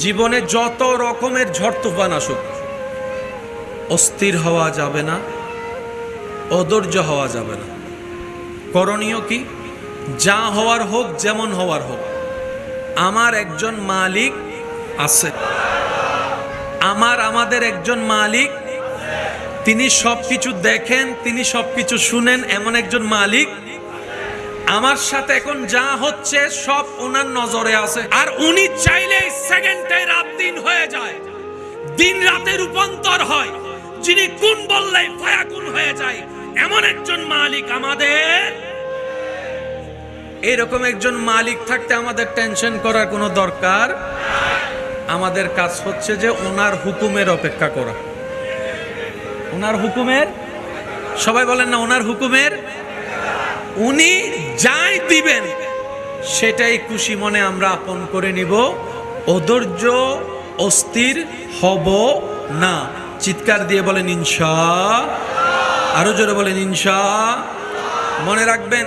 জীবনে যত রকমের ঝড় তুফান আসুক, অস্থির হওয়া যাবে না, অধৈর্য হওয়া যাবে না। করণীয় কি? যা হওয়ার হোক, যেমন হওয়ার হোক, আমার একজন মালিক আছে, আমাদের একজন মালিক, তিনি সবকিছু দেখেন, তিনি সবকিছু শুনেন, এমন একজন মালিক আমার সাথে এখন যা হচ্ছে সব ওনার নজরে আছে। আর উনি চাইলে সেকেন্ডে রাত দিন হয়ে যায়, দিন রাতে রূপান্তর হয়, যিনি কোন বললেই ফায়াকুন হয়ে যায়, এমন একজন মালিক আমাদের। এরকম একজন মালিক থাকতে আমাদের টেনশন করার কোনো দরকার। আমাদের কাজ হচ্ছে যে ওনার হুকুমের অপেক্ষা করা। ওনার হুকুমের, সবাই বলেন না, ওনার হুকুমের। উনি যাই দিবেন সেটাই খুশি মনে আমরা আপন করে নিব, অধৈর্য অস্থির হব না। চিৎকার দিয়ে বলেন ইনশাআল্লাহ, আরো জোরে বলেন ইনশাআল্লাহ। মনে রাখবেন,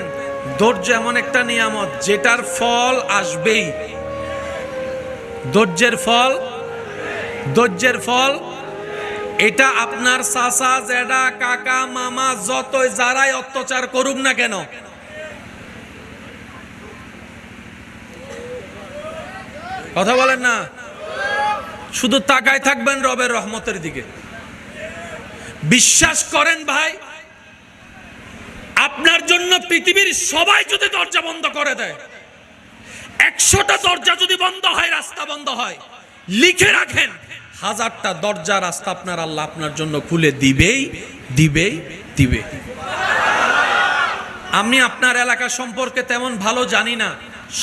ধৈর্য এমন একটা নিয়ামত যেটার ফল আসবেই। ধৈর্যের ফল এটা আপনার চাচা, জেঠা, কাকা, মামা যতই যারাই অত্যাচার করুক না কেন, কথা বলেন না, শুধু তাকায় থাকবেন রবের রহমতের দিকে। বিশ্বাস করেন ভাই, আপনার জন্য পৃথিবীর সবাই যদি দরজা বন্ধ করে দেয়, 100টা দরজা যদি বন্ধ হয়, রাস্তা বন্ধ হয়, লিখে রাখেন 1000টা দরজা রাস্তা আপনার আল্লাহ আপনার জন্য খুলে দিবেই। আমি আপনার এলাকা সম্পর্কে তেমন ভালো জানি না,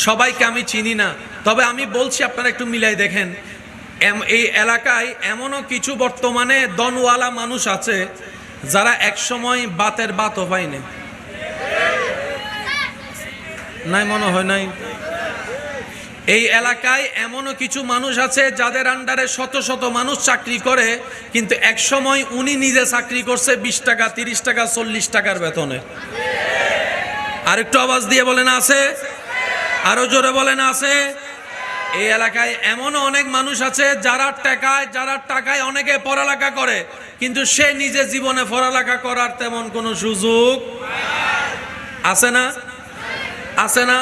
সবাইকে আমি চিনি না, তবে আমি বলছি আপনারা একটু মিলাই দেখেন। এই এলাকায় এমনও কিছু বর্তমানে দনওয়ালা মানুষ আছে যারা একসময় বাতের বাতও পায়নি। নাই মনে হয় নাই। এই এলাকায় এমনও কিছু মানুষ আছে যাদের আন্ডারে শত শত মানুষ চাকরি করে, কিন্তু এক সময় উনি নিজে চাকরি করছে 20 টাকা, 30 টাকা, 40 টাকার বেতনে। আর একটু আওয়াজ দিয়ে বলেন আছে, আরো জোরে বলেন আছে। এই এলাকায় এমনও অনেক মানুষ আছে যারা টাকায় অনেকে পড়ালেখা করে, কিন্তু সে নিজে জীবনে পড়ালেখা করার তেমন কোনো সুযোগ আছে না।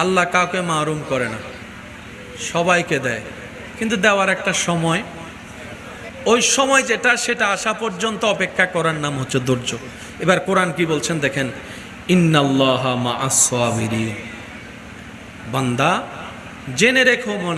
আল্লাহ কাউকে মাহরুম করে না, সবাইকে দেয়, কিন্তু দেওয়ার একটা সময়, ওই সময় সেটা আসা পর্যন্ত অপেক্ষা করার নাম হচ্ছে ধৈর্য। এবার কোরআন কি বলছেন দেখেন, ইন্নাল্লাহা মা'আস সাবিরিন। বান্দা জেনে রেখো, মনে